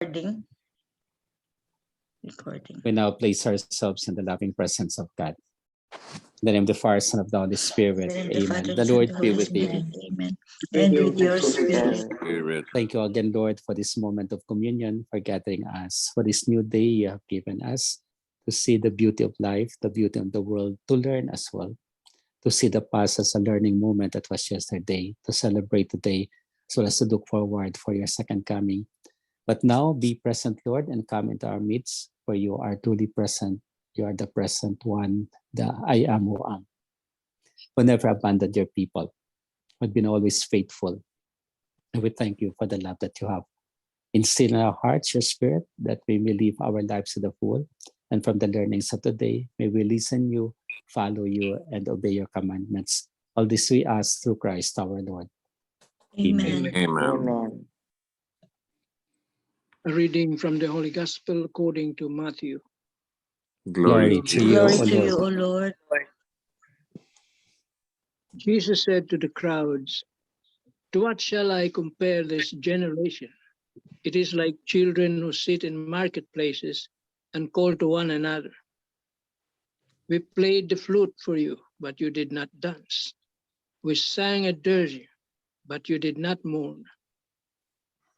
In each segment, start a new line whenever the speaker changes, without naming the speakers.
Recording. Recording.
We now place ourselves in the loving presence of God. In the name of the Father, Son, of the Holy Spirit. Amen. The Lord be with you.
Amen. And with your spirit.
Thank you again, Lord, for this moment of communion, for gathering us, for this new day you have given us to see the beauty of life, the beauty of the world, to learn as well, to see the past as a learning moment that was yesterday, to celebrate today, as well as to look forward for your second coming. But now be present, Lord, and come into our midst, for you are truly present. You are the present one, the I am who am, who never abandoned your people, who have been always faithful. And we thank you for the love that you have. Instill in our hearts your spirit, that we may live our lives to the full. And from the learnings of today, may we listen you, follow you, and obey your commandments. All this we ask through Christ our Lord.
Amen.
Amen.
A reading from the Holy Gospel according to Matthew.
Glory to you,
Glory
O
to you,
Lord.
O Lord.
Jesus said to the crowds, "To what shall I compare this generation? It is like children who sit in marketplaces and call to one another. We played the flute for you, but you did not dance. We sang a dirge, but you did not mourn.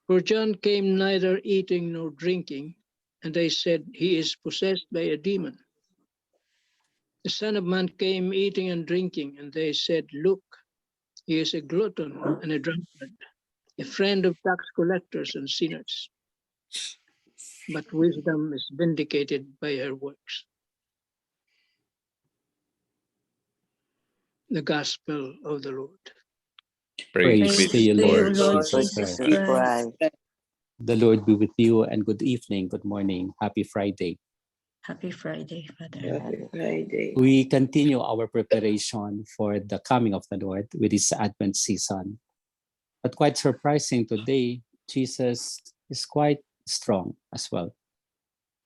For John came neither eating nor drinking, and they said, 'He is possessed by a demon.' The Son of Man came eating and drinking, and they said, 'Look, he is a glutton and a drunkard, a friend of tax collectors and sinners.' But wisdom is vindicated by her works." The Gospel of the Lord.
Praise to you, Lord
Lord
Jesus
Jesus
Christ.
Christ.
The Lord be with you, and good evening, good morning, happy Friday.
Happy Friday, Father.
Happy Friday.
We continue our preparation for the coming of the Lord with this Advent season. But quite surprising today, Jesus is quite strong as well.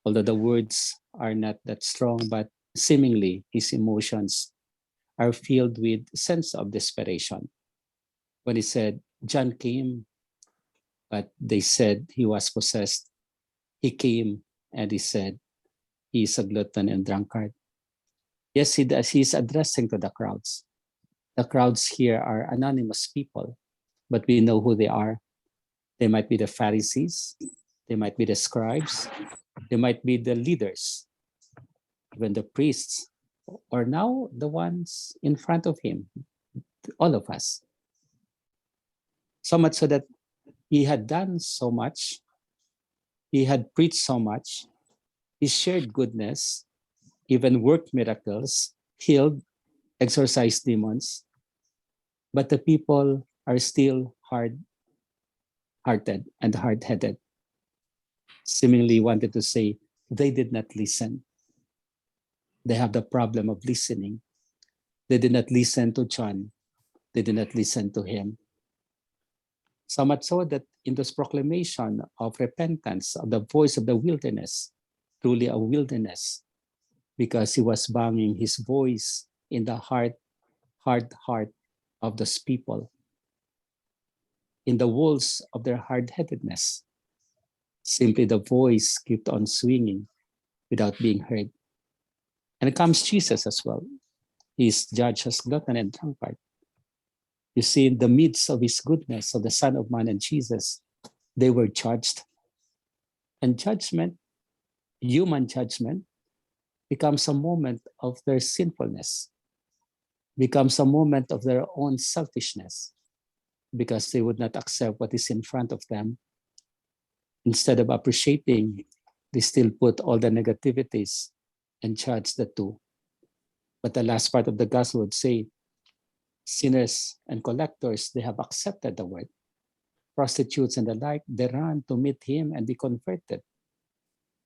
Although the words are not that strong, but seemingly his emotions are filled with sense of desperation. When he said, John came, but they said he was possessed. He came and he said, he is a glutton and drunkard. Yes, he does. He's addressing to the crowds. The crowds here are anonymous people, but we know who they are. They might be the Pharisees. They might be the scribes. They might be the leaders, even the priests, or now the ones in front of him, all of us. So much so that he had done so much. He had preached so much. He shared goodness, even worked miracles, healed, exorcised demons. But the people are still hard-hearted and hard-headed. Seemingly wanted to say, they did not listen. They have the problem of listening. They did not listen to John. They did not listen to him. So much so that in this proclamation of repentance, of the voice of the wilderness, truly a wilderness, because he was banging his voice in the hard heart of those people, in the walls of their hard-headedness. Simply the voice kept on swinging without being heard. And it comes Jesus as well. He is judged as glutton and drunkard. You see, in the midst of his goodness, of the Son of Man and Jesus, they were judged. And judgment, human judgment, becomes a moment of their sinfulness, becomes a moment of their own selfishness, because they would not accept what is in front of them. Instead of appreciating, they still put all the negativities and judge the two. But the last part of the gospel would say, sinners and collectors, they have accepted the word. Prostitutes and the like, they run to meet him and be converted,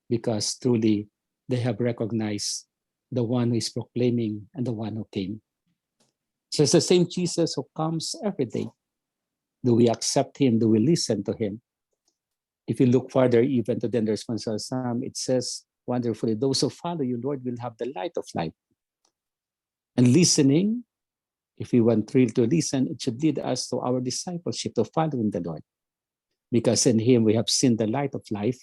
because truly they have recognized the one who is proclaiming and the one who came. So it's the same Jesus who comes every day. Do we accept him? Do we listen to him? If you look further, even to the responsorial psalm, it says, wonderfully, those who follow you, Lord, will have the light of life. And listening, if we want really to listen, it should lead us to our discipleship, to following the Lord. because in him we have seen the light of life.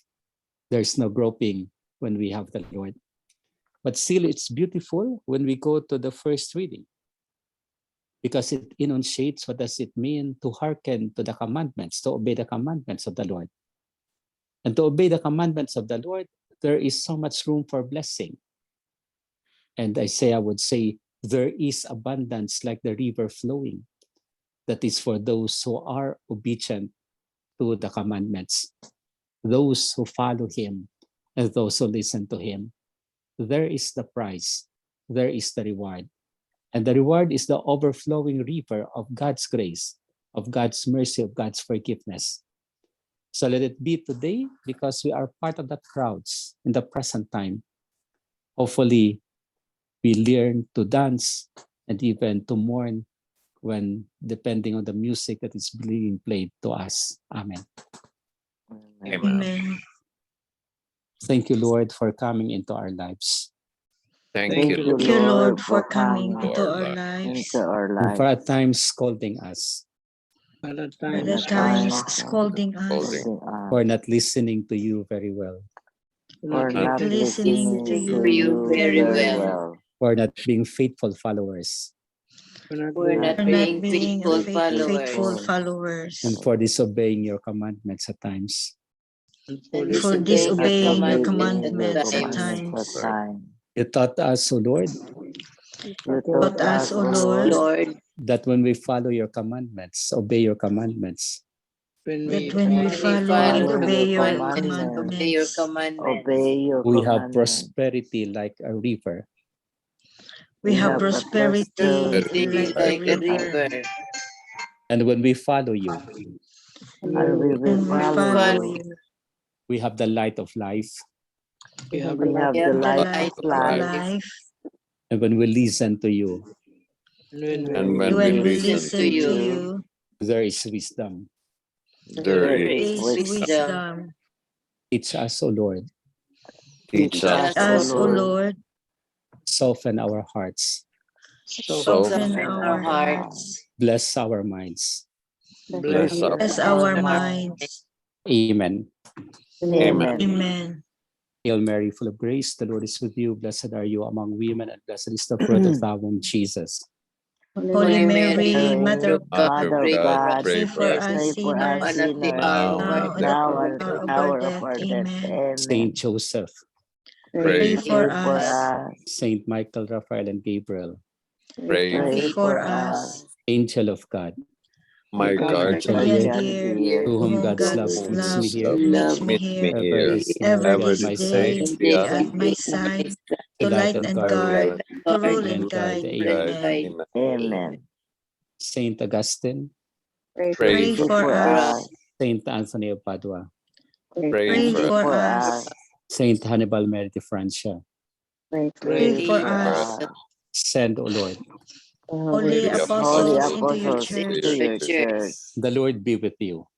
There's no groping when we have the Lord. But still, it's beautiful when we go to the first reading, because it enunciates what does it mean to hearken to the commandments, to obey the commandments of the Lord. And to obey the commandments of the Lord, there is so much room for blessing. And Isaiah would say, there is abundance like the river flowing. That is for those who are obedient to the commandments, those who follow him, and those who listen to him. There is the prize, there is the reward. And the reward is the overflowing river of God's grace, of God's mercy, of God's forgiveness. So let it be today, because we are part of the crowds in the present time. Hopefully, we learn to dance and even to mourn when, depending on the music that is being played to us. Amen.
Amen.
Thank you, Lord, for coming into our lives.
Thank
Thank
you,
you, Lord, for
coming
coming into our
into
lives.
our
And for
lives.
at times scolding us,
At the
For
time,
the times scolding us,
for not listening to you very well,
For
not
not
listening
listening
to
to
you
you
very
very
well,
well.
for not being faithful followers,
we're not
We're not
for
being
not being
faithful
faithful
followers.
followers,
and for disobeying your commandments at times.
and
And
for
disobeying
disobeying your
commandments
commandments
at
at
times.
times.
You taught us, O Lord,
You
Taught us, O Lord,
Lord,
that when we follow your commandments, obey your commandments,
when
that
we
when we
when we
follow and
follow
obey
your
your
commandments, obey your
commandments,
commandments,
obey your
we have
commandments.
prosperity like a river.
we have
have a
prosperity
prosperity
like a
like a
river.
river.
And when we follow you,
And we will
When we
follow
follow
you.
you,
we have the light of life.
we have
We have the
the
light
light
of
of
life.
life.
And when we listen to you,
when
when
When we
listen
listen
to
to
you,
you,
there is wisdom.
there
there
is
is
wisdom.
wisdom.
Teach us, O Lord,
Teach
us,
Us,
O
O
Lord,
Lord,
soften our hearts,
soften
soften
our
our hearts,
bless our minds.
bless
bless our minds.
Amen.
Amen.
Amen.
Hail Mary, full of grace, the Lord is with you. Blessed are you among women, and blessed is the fruit of thy womb, Jesus.
Holy Mary, Mother of God,
Mother of
pray for
God,
us
pray for
sinners,
us
pray for us
sinners,
and at the
sinners,
hour of
now
our
and
death.
now
at
and
the hour
the
of our
hour of
death.
our death.
Amen.
Amen.
Saint Joseph,
Pray for
Pray for
us.
us.
Saint Michael, Raphael, and Gabriel,
Pray for us.
angel of God,
My
God,
guardian
Guardian
dear,
dear,
dear,
to
to
whom
whom
God's
God's
love meets me
love
here,
makes me
meet
hear.
me
ever
here.
is
Ever
Ever
this
this
day,
day,
be
be
at my side,
to
to
light
light
and
and
guard,
guard, to rule
and
and
guide.
guide.
Amen.
Amen.
Amen.
Saint Augustine,
Pray
Pray
for us.
Saint Anthony of Padua,
Pray
for
for
For
us.
us.
Saint Hannibal Mary de Francia.
Pray for us.
Send, O Lord.
Holy
the
Holy
apostles into your
apostles
church,
to your church.
The Lord be with you.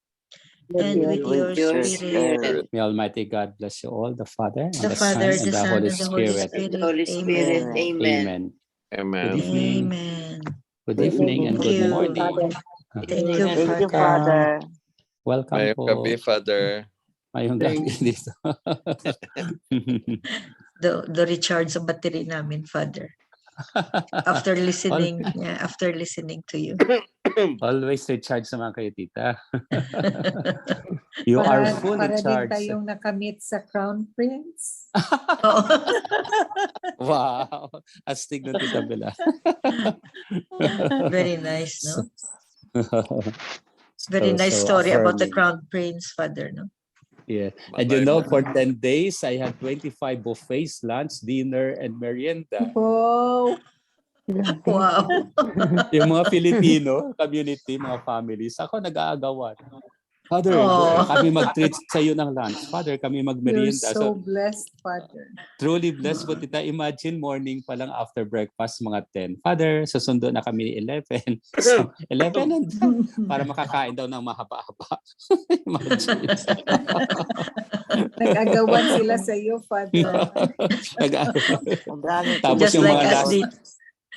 and with your
With your
spirit.
spirit.
May Almighty God bless you all, the Father, and
The
the Son,
Father,
and
the
the
Son,
Holy
and the Holy
Spirit.
Spirit.
Holy Spirit,
Amen.
amen.
Amen. Good
Amen.
evening.
Amen.
Good
Good
evening and
Thank
good
you.
morning.
Thank you,
Thank you,
Father.
Father.
Welcome
Mayong
po.
gabi, Father.
Mayong gabi dito.
The recharge sa battery namin, Father. After listening to you.
Always recharge naman kayo, tita. You are fully
Para din
charged.
tayong nakamit sa Crown Prince.
Oo.
Wow! Astig ng tita Bella.
Very nice, no?
So-
Very nice
so
story about the
affirming.
Crown Prince, Father, no?
Yeah. And you know, for 10 days, I had 25 buffets, lunch, dinner, and merienda.
Oh,
Wow.
Yung mga Filipino community, mga families, ako nag-aagawan. Father,
Oh.
kami mag-treat sa iyo ng lunch. Father, kami
you're
mag-merienda.
so
So,
blessed, Father.
truly blessed po, tita. Imagine morning pa lang after breakfast, mga 10. Father, susundo na kami 11. So, 11 and para makakain daw ng mahaba-haba. Imagine.
Nag-agawan sila sa iyo, Father.
Nag-aagawan.
Ang daming
Tapos
Just
yung
like
mga
us
last,
did.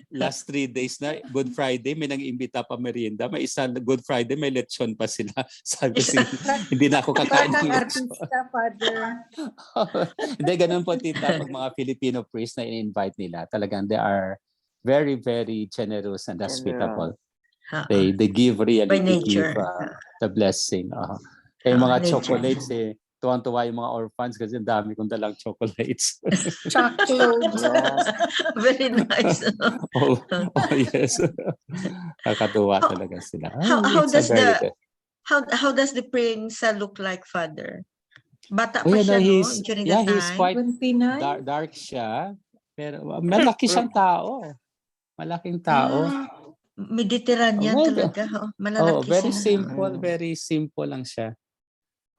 last 3 days na Good Friday may nang-imbita pa merienda, may isa Good Friday may lechon pa sila. Sabi ko, hindi na ako kakain ng
Parang
lechon.
artista, Father.
Hindi, ganun po tita, pag mga Filipino priests na in-invite nila, talagang they are very, very generous and hospitable.
Oo.
They give really,
By
they
nature.
give the blessing. Kaya yung mga
Nature.
chocolates, tuwang-tuwa yung mga orphans kasi ang dami kong dalang chocolates.
Chocolate.
Yeah.
Very nice.
oh, yes. Kakatuwa talaga sila.
How
It's a
does
very
the-
good.
How does the prince look like, Father? Bata pa
Oh, yeah,
siya,
no,
no?
he's-
During
yeah,
that
he's
time.
quite
29?
dark siya. Pero malaki siyang tao. Malaking tao.
Mediterranean
Well,
talaga. Malalaki
very
siya.
very simple lang siya.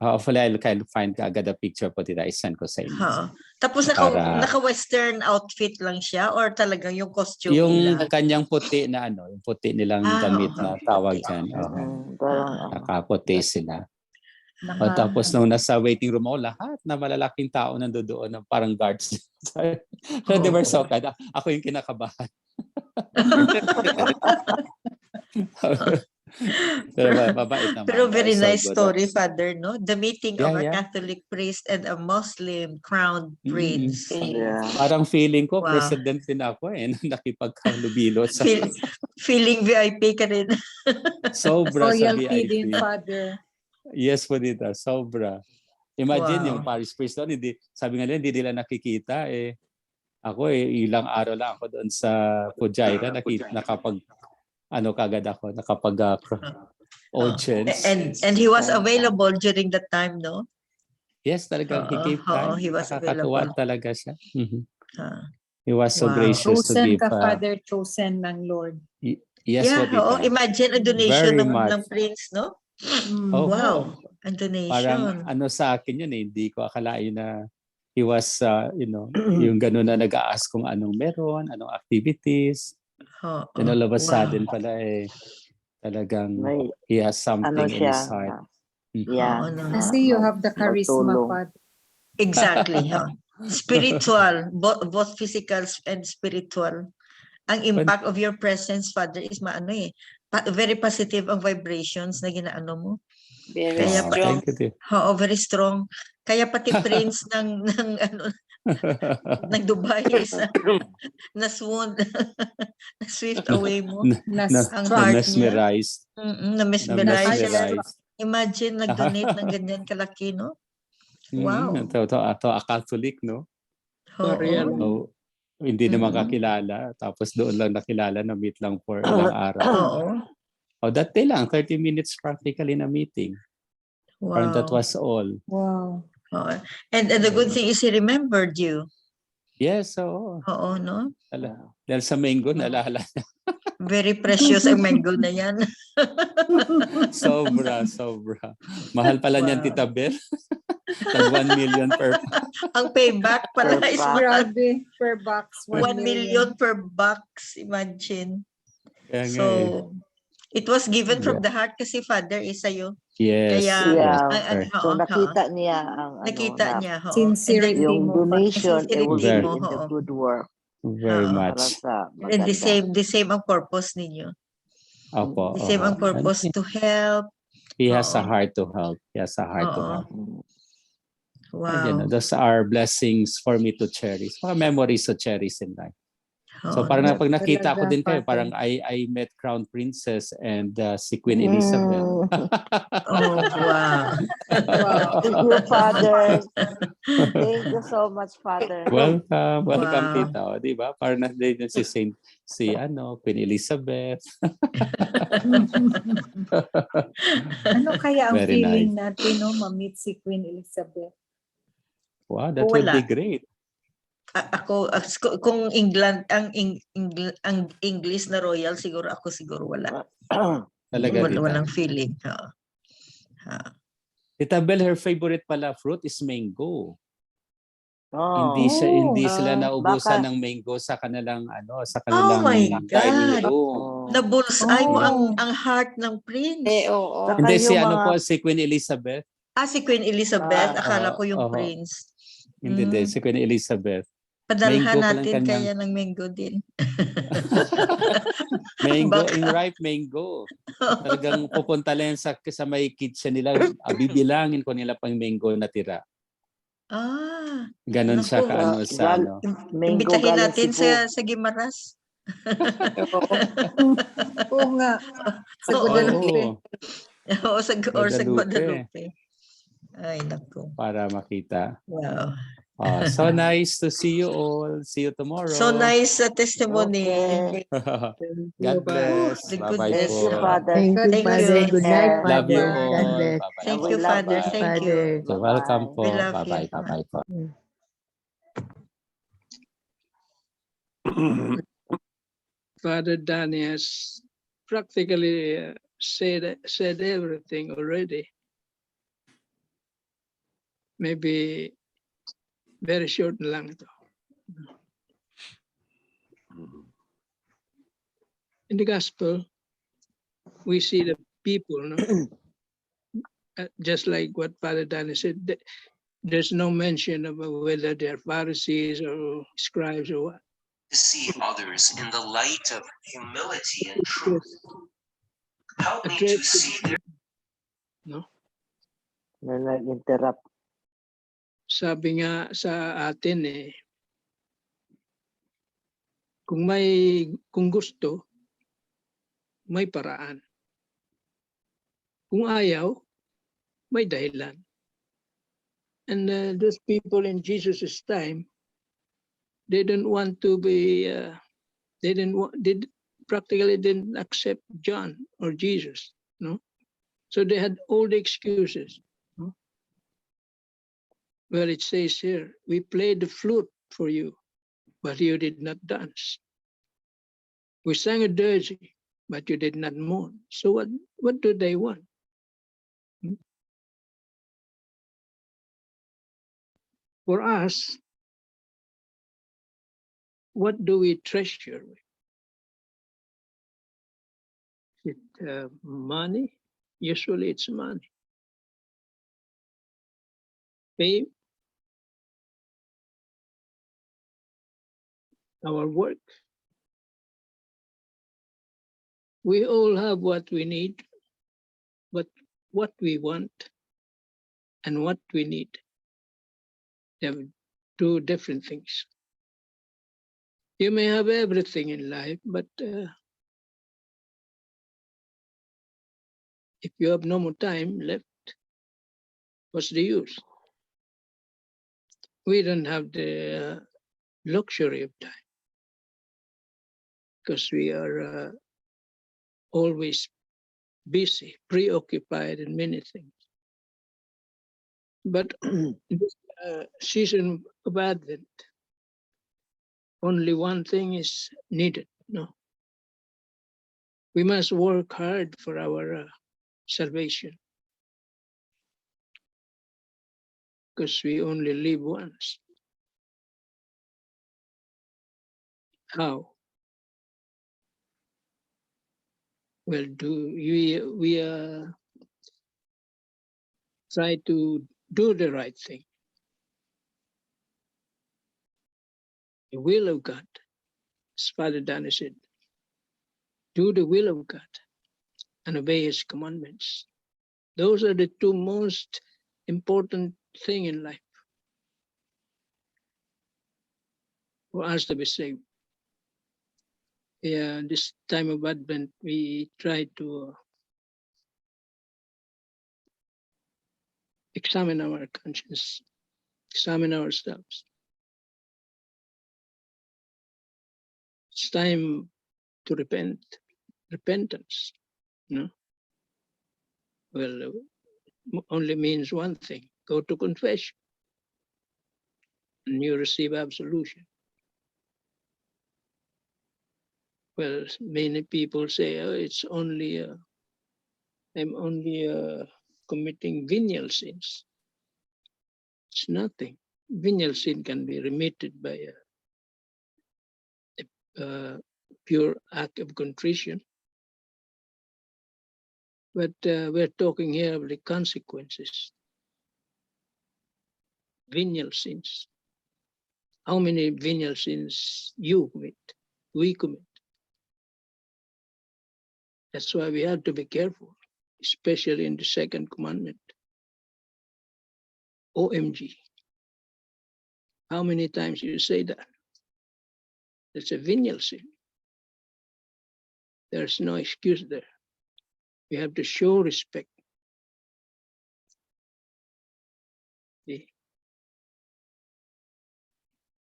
Hopefully, I'll kind of find agad a picture po tita. I-send ko sa inyo.
Oo. Tapos
Para-
naka-western outfit lang siya or talagang yung costume
Yung
nila?
kanyang puti na yung puti nilang damit
oo,
na tawag
puti.
dyan.
Parang,
Nakaputi sila. O, tapos nung nasa waiting room ako, lahat na malalaking tao nandoon na parang guards. So they were so kind. Ako yung kinakabahan. Pero mabait naman.
Pero very
So
nice
good.
story, Father, no? The meeting of a
Yeah.
Catholic priest and a Muslim crowned
Mm.
prince.
yeah.
Parang feeling ko,
Wow.
president din ako nung nakipagkalubilo sa
Feeling VIP ka rin.
sobra sa
Royalty din,
VIP.
Father.
Yes po dito, sobra. Imagine
Wow.
yung parish priest doon, sabi nga nila, hindi nila nakikita Ako ilang araw lang ako doon sa Fujairah, nakapag audience.
And he was available during that time, no?
Yes, talagang he gave time.
He was
Nakakatuwa
available.
talaga siya.
Ah.
He was so
Wow.
gracious to
Chosen
give.
ka, Father. Chosen ng Lord.
Yes,
Yeah,
po, tita.
imagine a donation
Very
ng
much.
prince, no?
Oh,
Wow, a
Parang
donation.
sa akin yun hindi ko akalain na he was, yung gano'n na nag-a-ask kung anong meron, anong activities. Then all of a sudden pala talagang
May,
he has something in
siya.
his heart.
Yeah.
Kasi you have the charisma,
Matulong.
Father.
Exactly. Spiritual, both physical and spiritual. Ang impact of your presence, Father, is very positive ang vibrations na ginaano mo.
Very
Kaya
Wow,
strong.
thank you, dear.
Very strong. Kaya pati prince ng Dubai is na swoon, na swift away mo. Ang heart niya.
mesmerized.
Na mesmerize siya.
mesmerized.
Imagine nag-donate ng ganyan kalaki, no? Wow.
Ito, a Catholic, no?
Oo.
Real.
So, hindi naman kakilala. Tapos doon lang nakilala, na-meet lang for ilang araw.
Oo.
That day lang, 30 minutes practically na meeting. Parang that
Wow.
was all.
Wow.
Oo. And the good thing is he remembered you.
Yes, oo.
Oo, no?
Dahil sa mango, naalala niya.
Very precious ang mango na yan.
Sobra. Mahal pala niyan,
Wow.
Tita Bel. Tag 1 million per
Ang payback pala
Per
is
box.
Grabe. Per box.
1 million per box. Imagine.
Kaya nga
So, it was given from the heart kasi Father is sa'yo.
Yes.
Kaya,
Yeah. So nakita niya ang
nakita
na,
niya. Oo.
Sincerity
yung
mo, Father.
donation, it will
Sincerity
be
mo,
in the
oo.
good work.
Very
Oo.
Para
much.
sa
And
maganda.
the same ang purpose ninyo.
Opo.
The same ang purpose to help.
He has a
Oo.
heart to help. He has a heart to
Oo.
help.
Wow.
Those are blessings for me to cherish. Mga memories to cherish in life. So
Oo.
parang pag nakita ko
Talaga,
din kayo,
Father.
parang I met Crown Princess and si Queen Elizabeth.
Oh, wow.
Thank you, Father. Thank you so much, Father.
Welcome. Welcome,
Wow.
tita. O, di ba? Parang nandun si Queen Elizabeth.
Ano kaya ang
Very
feeling natin, no, ma-meet si Queen Elizabeth?
Wow, that would be
Wala.
great.
Kung England, ang English na royal, siguro wala.
Talaga, tita.
Walang feeling. Oo.
Tita Bel, her favorite pala fruit is mango.
Oh.
Hindi sila naubusan
baka-
ng mango sa kanilang
Oh my
dining
God.
room.
Na-bullseye mo
Oh.
ang heart ng prince.
Oo.
Saka
Hindi si
yung mga-
si Queen Elizabeth.
Si Queen Elizabeth. Akala ko yung
Oo.
prince.
Hindi, si Queen Elizabeth.
Padalhan
Mango pa lang
natin
kanyang-
kaya ng mango din.
Mango,
Baka.
in ripe mango. Talagang pupunta lang sa may kitchen nila, bibilangin ko nila pang mango na tira.
Ah,
Ganon siya
naku.
kaano sa
Gal-
ano.
Mango
Imbitahin
galing
natin
Cebu.
sa Gimaras.
Oo nga. Sa
Oo,
Guadalupe.
Oo, or sa
Guadalupe.
Guadalupe. Ay, naku.
Para makita.
Wow.
So nice to see you all. See you tomorrow.
So nice testimony.
Okay.
God bless.
The
Bye-bye
goodness.
Thank you,
po.
Father.
Thank you,
Thank
Father.
you.
Good night,
Yeah.
Love you
Father. God
all.
bless.
Bye-bye.
Thank
We
you,
love
Father.
you,
Thank you.
Father.
So welcome
Bye-bye.
po.
We love you.
Bye-bye. Bye-bye po.
Father Danny has practically said everything already. Maybe very short na lang ito. In the gospel, we see the people, no? Just like what Father Danny said, there's no mention of whether they're Pharisees or scribes or what.
To see others in the light of humility and truth. Help me to see their
No?
Na nag-interrupt.
Sabi nga sa atin kung gusto, may paraan. Kung ayaw, may dahilan. And those people in Jesus' time, they didn't want to be, practically didn't accept John or Jesus, no? So they had all the excuses. No? Well, it says here, we played the flute for you, but you did not dance. We sang a dirge, but you did not mourn. So what do they want? For us, what do we treasure? Is it money? Usually it's money. Fame, our work. We all have what we need, but what we want and what we need, they have two different things. You may have everything in life, but if you have no more time left, what's the use? We don't have the luxury of time because we are always busy, preoccupied in many things. But this season of Advent, only one thing is needed. No, we must work hard for our salvation because we only live once. How? Well, we try to do the right thing. The will of God, as Father Danny said, do the will of God and obey His commandments. Those are the two most important things in life for us to be saved. Yeah, this time of Advent, we try to examine our conscience, examine ourselves. It's time to repentance. No? Well, only means one thing: go to confession, and you receive absolution. Well, many people say, "Oh, it's only I'm only committing venial sins." It's nothing. Venial sin can be remitted by a pure act of contrition. But we're talking here of the consequences. Venial sins. how many venial sins you commit, we commit. That's why we have to be careful, especially in the second commandment. OMG. How many times you say that? That's a venial sin. There's no excuse there. We have to show respect. See?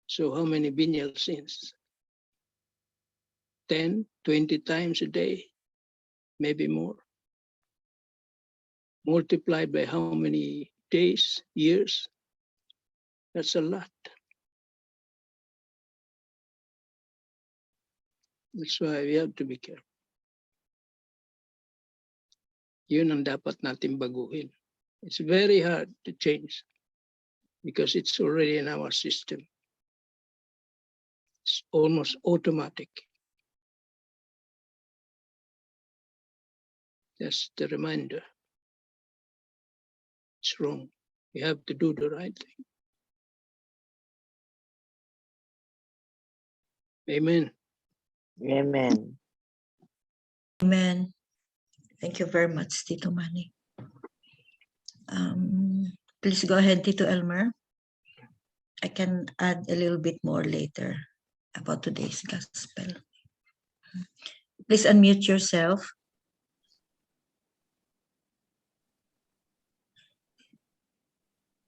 So how many venial sins? 10, 20 times a day, maybe more. Multiplied by how many days, years? That's a lot. That's why we have to be careful. Yun ang dapat natin baguhin. It's very hard to change because it's already in our system. It's almost automatic. Just a reminder. It's wrong. We have to do the right thing. Amen.
Amen.
Amen. Thank you very much, Tito Manny. Please go ahead, Tito Elmer. I can add a little bit more later about today's gospel. Please unmute yourself.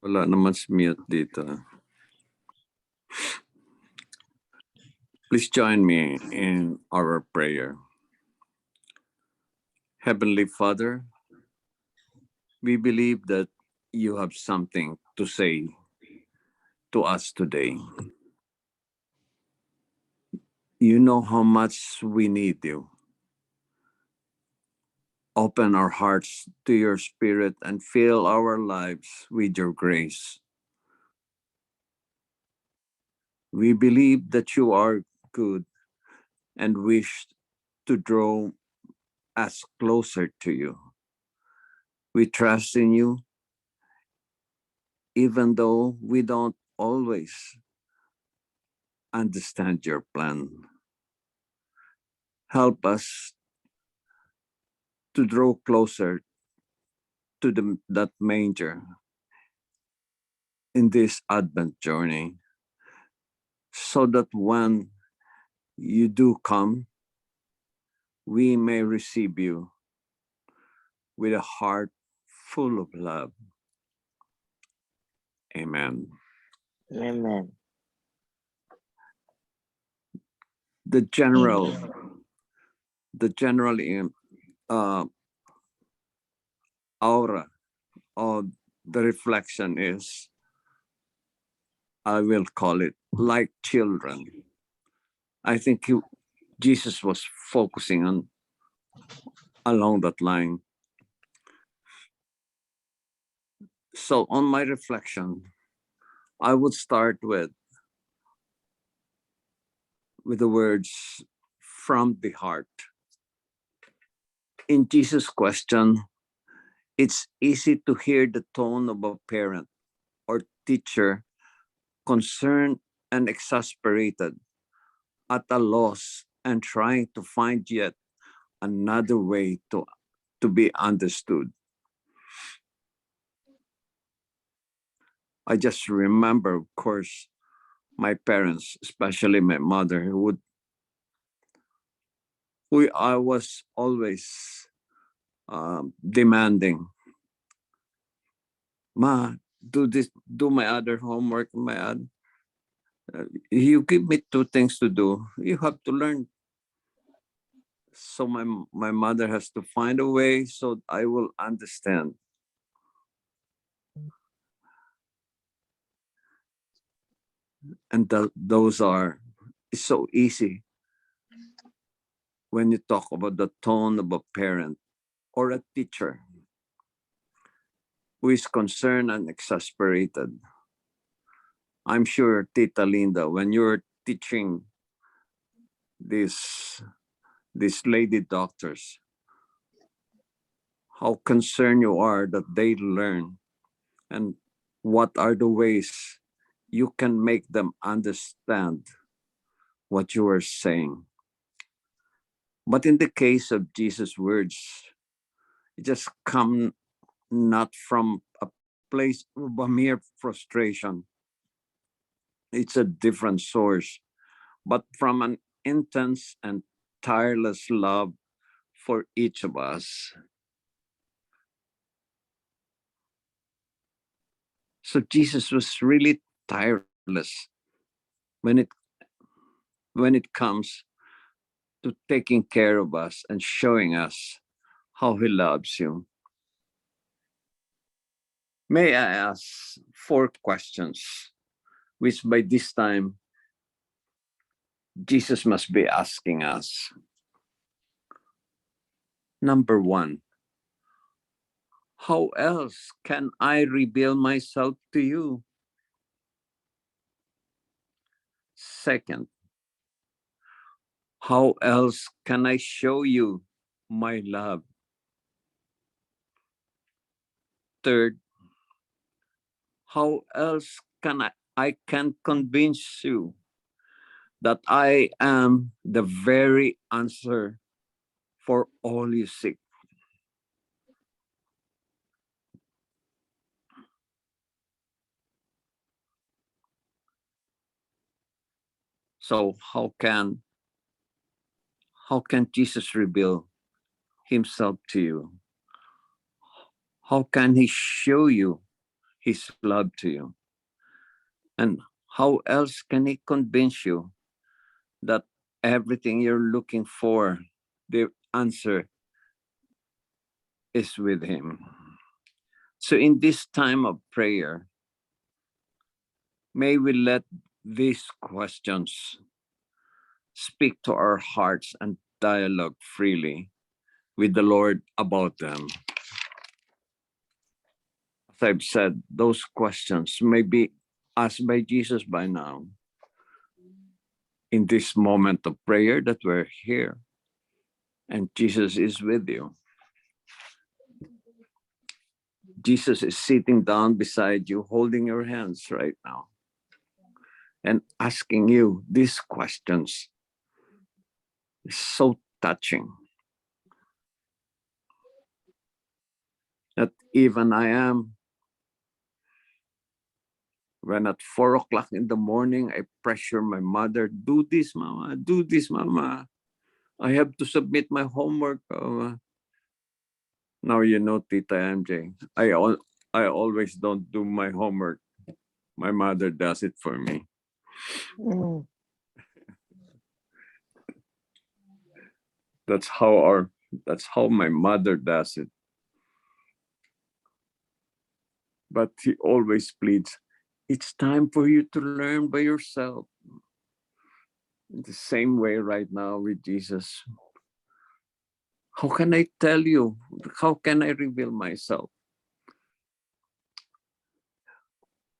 Wala naman si mute dito. Please join me in our prayer. Heavenly Father, we believe that you have something to say to us today. You know how much we need you. Open our hearts to your Spirit and fill our lives with your grace. We believe that you are good and wish to draw us closer to you. We trust in you, even though we don't always understand your plan. Help us to draw closer to that manger in this Advent journey, so that when you do come, we may receive you with a heart full of love. Amen.
Amen.
The general aura of the reflection is, I will call it, like children. I think Jesus was focusing on along that line. So on my reflection, I would start with the words from the heart. In Jesus' question, it's easy to hear the tone of a parent or teacher concerned and exasperated, at a loss and trying to find yet another way to be understood. I just remember, of course, my parents, especially my mother, who I was always demanding, Ma, do this, do my other homework, you give me 2 things to do, you have to learn. So my mother has to find a way so I will understand. And those are, it's so easy when you talk about the tone of a parent or a teacher who is concerned and exasperated. I'm sure, Tita Linda, when you're teaching these lady doctors, how concerned you are that they learn, and what are the ways you can make them understand what you are saying. But in the case of Jesus' words, it just come not from a place of a mere frustration. It's a different source, but from an intense and tireless love for each of us. So Jesus was really tireless when it comes to taking care of us and showing us how he loves you. May I ask 4 questions, which by this time Jesus must be asking us. Number 1, how else can I reveal myself to you? Second, how else can I show you my love? Third, how else can I can convince you that I am the very answer for all you seek? So how can Jesus reveal himself to you? How can he show you his love to you? And how else can he convince you that everything you're looking for, the answer is with him? So in this time of prayer, may we let these questions speak to our hearts and dialogue freely with the Lord about them. As I've said, those questions may be asked by Jesus by now. In this moment of prayer that we're here, and Jesus is with you. Jesus is sitting down beside you, holding your hands right now, and asking you these questions. It's so touching that even I am, when at 4 o'clock in the morning, I pressure my mother, do this, mama, do this, mama. I have to submit my homework. Now you know, Tita MJ, I always don't do my homework. My mother does it for me.
Mm.
That's how my mother does it. But he always pleads, it's time for you to learn by yourself. In the same way right now with Jesus. How can I tell you? How can I reveal myself?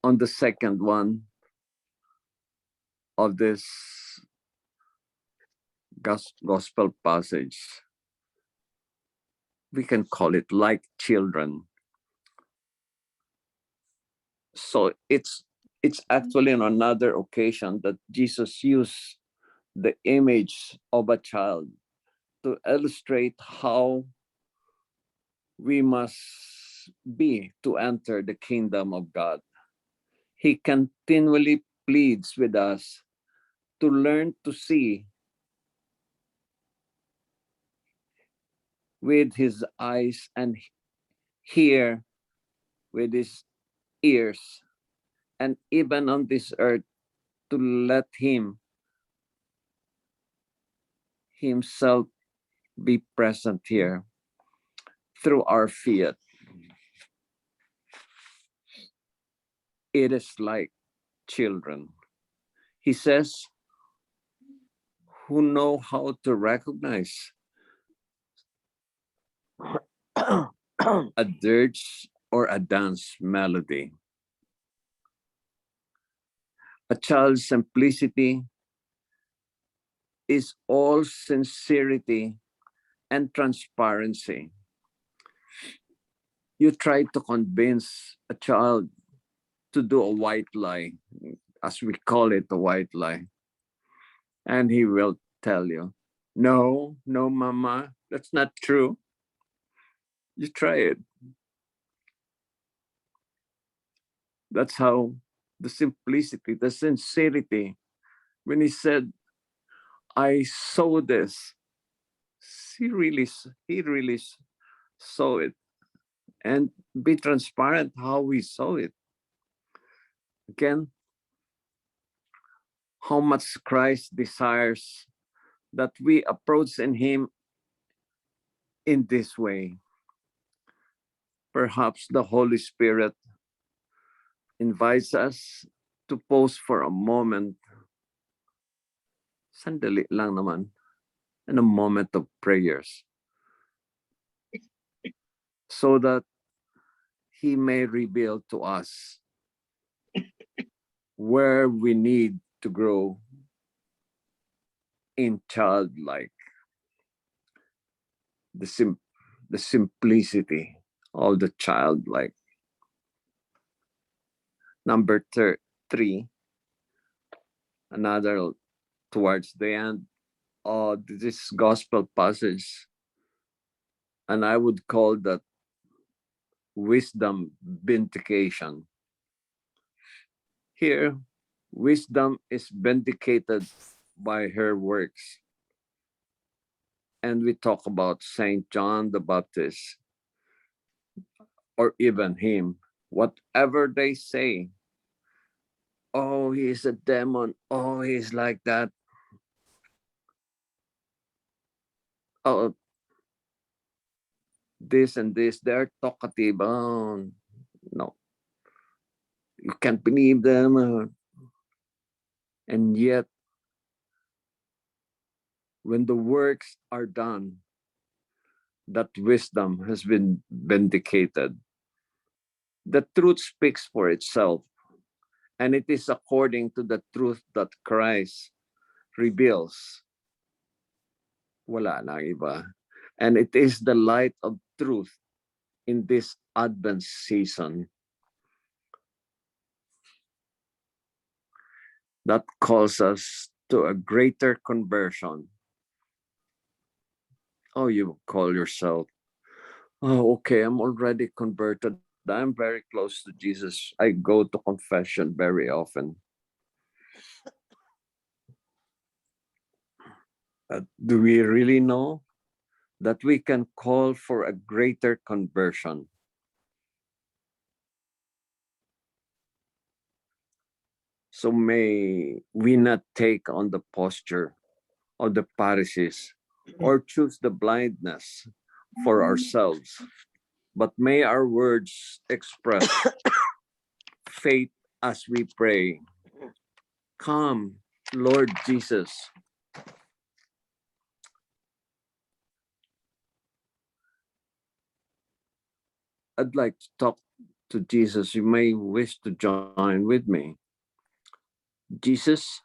On the second one of this gospel passage, we can call it like children. So it's actually on another occasion that Jesus used the image of a child to illustrate how we must be to enter the kingdom of God. He continually pleads with us to learn to see with his eyes and hear with his ears, and even on this earth to let him himself be present here through our fiat. It is like children. He says, who know how to recognize a dirge or a dance melody. A child's simplicity is all sincerity and transparency. You try to convince a child to do a white lie. as we call it, a white lie. And he will tell you, no, no, mama, that's not true. You try it. That's how the simplicity, the sincerity, when he said, I saw this, he really saw it. And be transparent how we saw it. Again, how much Christ desires that we approach in him in this way. Perhaps the Holy Spirit invites us to pause for a moment. Sandali lang naman. In a moment of prayers. So that he may reveal to us where we need to grow in childlike. The simplicity of the childlike. Number 3, another towards the end of this gospel passage, and I would call that wisdom vindication. Here, wisdom is vindicated by her works. And we talk about Saint John the Baptist, or even him, whatever they say. Oh, he's a demon. Oh, he's like that. Oh, this and this, they're talkative. Oh, no, you can't believe them. And yet, when the works are done, that wisdom has been vindicated. The truth speaks for itself, and it is according to the truth that Christ reveals. Wala na iba. And it is the light of truth in this Advent season that calls us to a greater conversion. Oh, you call yourself, oh, okay, I'm already converted. I'm very close to Jesus. I go to confession very often. Do we really know that we can call for a greater conversion? So may we not take on the posture of the Pharisees or choose the blindness for ourselves, but may our words express faith as we pray. Come, Lord Jesus. I'd like to talk to Jesus. You may wish to join with me. Jesus,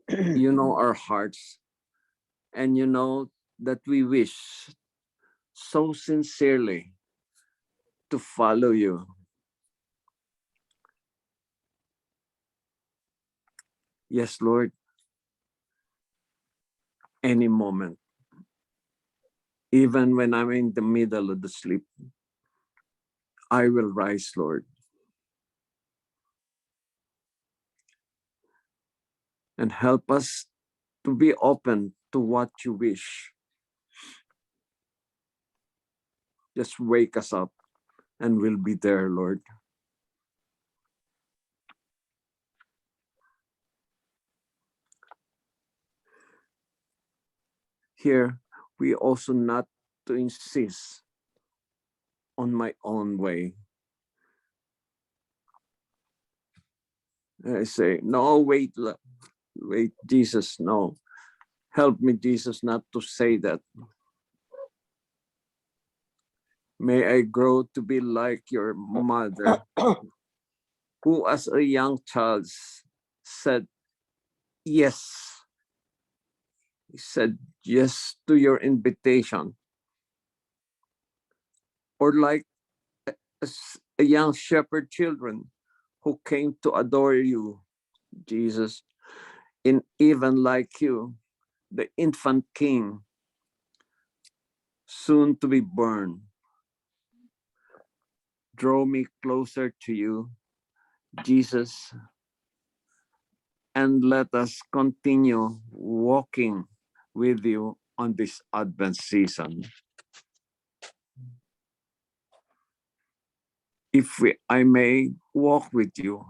you know our hearts, and you know that we wish so sincerely to follow you. Yes, Lord, any moment, even when I'm in the middle of the sleep, I will rise, Lord. And help us to be open to what you wish. Just wake us up and we'll be there, Lord. Here, we also not to insist on my own way. I say, no, wait, Jesus, no. Help me, Jesus, not to say that. May I grow to be like your mother, who as a young child said, yes. He said yes to your invitation. Or like a young shepherd children who came to adore you, Jesus, in even like you, the infant king, soon to be born. Draw me closer to you, Jesus, and let us continue walking with you on this Advent season. I may walk with you,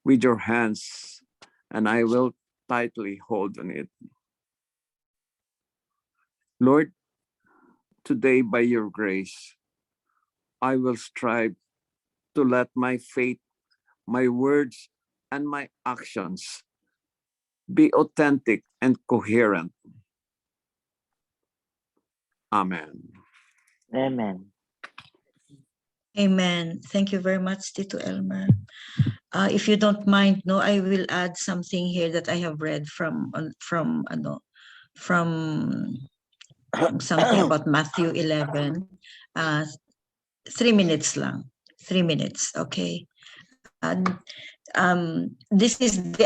with your hands, and I will tightly hold on it. Lord, today by your grace, I will strive to let my faith, my words, and my actions be authentic and coherent. Amen.
Amen.
Amen. Thank you very much, Tito Elmer. If you don't mind, no, I will add something here that I have read from something about Matthew 11. 3 minutes lang. 3 minutes, okay. And this is the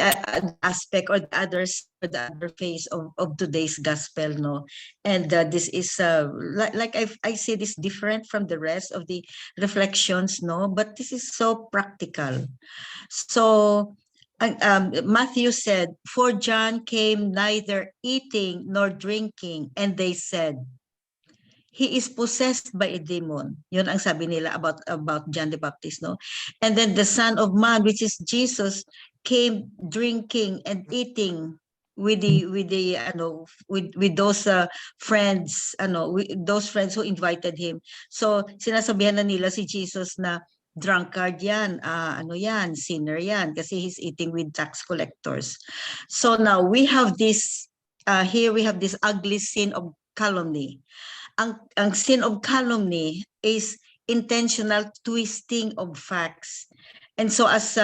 aspect or the other phase of today's gospel, no. And this is like I say this different from the rest of the reflections, no. But this is so practical. So Matthew said, "For John came neither eating nor drinking, and they said, he is possessed by a demon." Yun ang sabi nila about John the Baptist, no? And then the Son of Man, which is Jesus, came drinking and eating with those friends, those friends who invited him. So sinasabihan na nila si Jesus na drunkard yan, sinner yan, kasi he's eating with tax collectors. So now we have this, here we have this ugly sin of calumny. Ang sin of calumny is intentional twisting of facts. And so as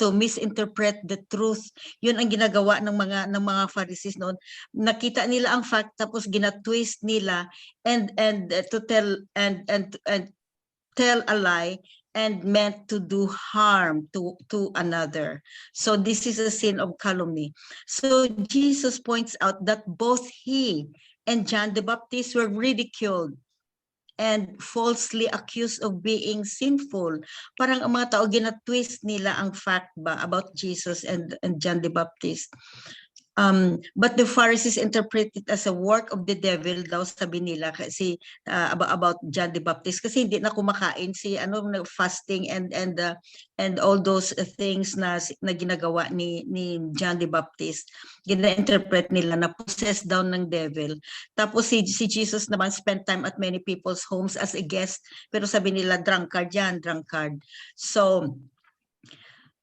to misinterpret the truth, yun ang ginagawa ng mga Pharisees noon. Nakita nila ang fact tapos ginatwist nila and to tell and tell a lie and meant to do harm to another. So this is a sin of calumny. So Jesus points out that both he and John the Baptist were ridiculed and falsely accused of being sinful. Parang ang mga tao, ginatwist nila ang fact ba about Jesus and John the Baptist. But the Pharisees interpret it as a work of the devil daw, sabi nila, kasi about John the Baptist, kasi hindi na kumakain si fasting and all those things na ginagawa ni John the Baptist. Gina-interpret nila na possessed down ng devil. Tapos si Jesus naman spent time at many people's homes as a guest, pero sabi nila drunkard yan, drunkard. So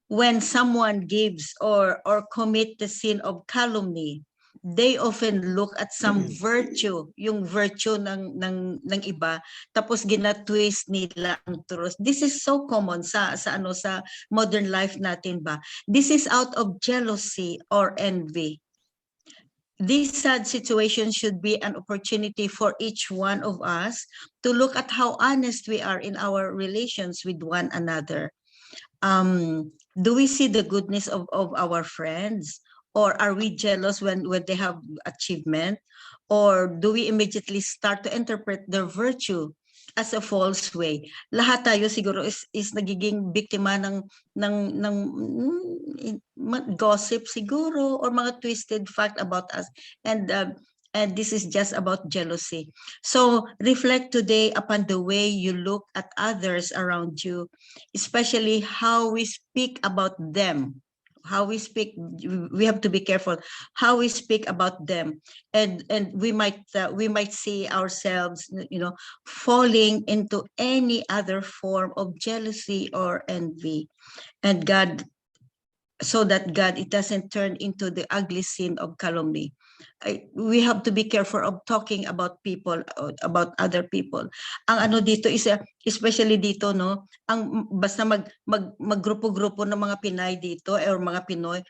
when someone gives or commit the sin of calumny, they often look at some virtue, yung virtue ng iba, tapos ginatwist nila ang truth. This is so common sa modern life natin ba. This is out of jealousy or envy. This sad situation should be an opportunity for each one of us to look at how honest we are in our relations with one another. Do we see the goodness of our friends, or are we jealous when they have achievement, or do we immediately start to interpret their virtue as a false way? Lahat tayo siguro is nagiging biktima ng gossip siguro, or mga twisted fact about us, and this is just about jealousy. So reflect today upon the way you look at others around you, especially how we speak about them. How we speak, we have to be careful how we speak about them, and we might see ourselves, falling into any other form of jealousy or envy, and so that it doesn't turn into the ugly sin of calumny. We have to be careful of talking about people, about other people. Ang dito is, especially dito, no, ang basta maggrupo-grupo ng mga Pinay dito or mga Pinoy,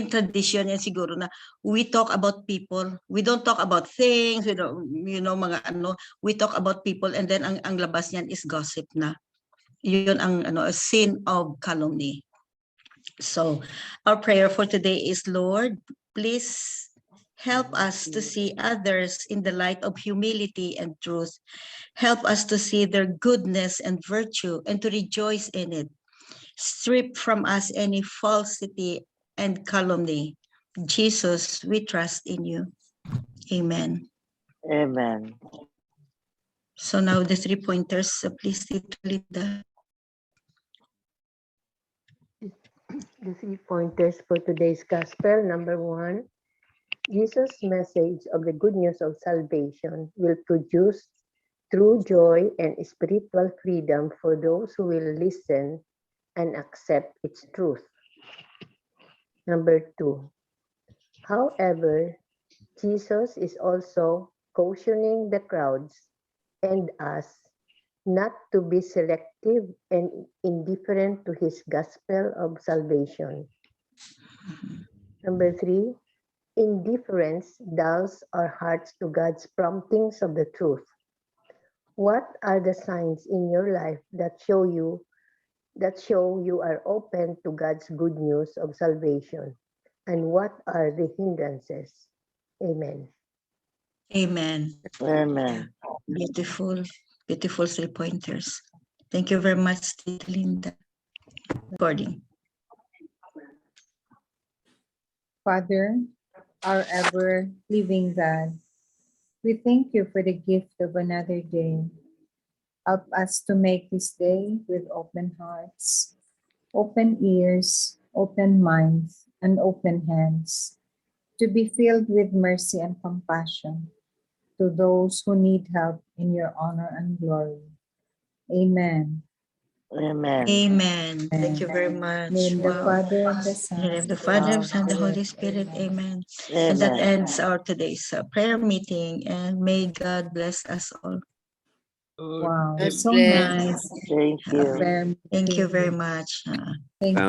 tradition yan siguro na we talk about people. We don't talk about things, we talk about people, and then ang labas niyan is gossip na. Yun ang a sin of calumny. So our prayer for today is, Lord, please help us to see others in the light of humility and truth. Help us to see their goodness and virtue and to rejoice in it. Strip from us any falsity and calumny. Jesus, we trust in you. Amen.
Amen.
So now the 3 pointers, please, Tito Linda.
The 3 pointers for today's gospel. Number 1, Jesus' message of the good news of salvation will produce true joy and spiritual freedom for those who will listen and accept its truth. Number 2, however, Jesus is also cautioning the crowds and us not to be selective and indifferent to his gospel of salvation. Number 3, indifference dulls our hearts to God's promptings of the truth. What are the signs in your life that show you are open to God's good news of salvation? And what are the hindrances? Amen.
Amen.
Amen.
Beautiful, beautiful 3 pointers. Thank you very much, Tito Linda. Recording.
Father, our ever-living God, we thank you for the gift of another day. Help us to make this day with open hearts, open ears, open minds, and open hands, to be filled with mercy and compassion to those who need help in your honor and glory. Amen.
Amen.
Amen. Thank you very much.
In the
Wow.
Father, and the
In
Son,
the name of the Father,
and
the Son, and the Holy Spirit. Amen. And that ends our today's prayer meeting. And may God bless us all.
Wow,
God
so
bless.
nice.
Thank you.
Prayer
Thank you
meeting.
very much.
Thank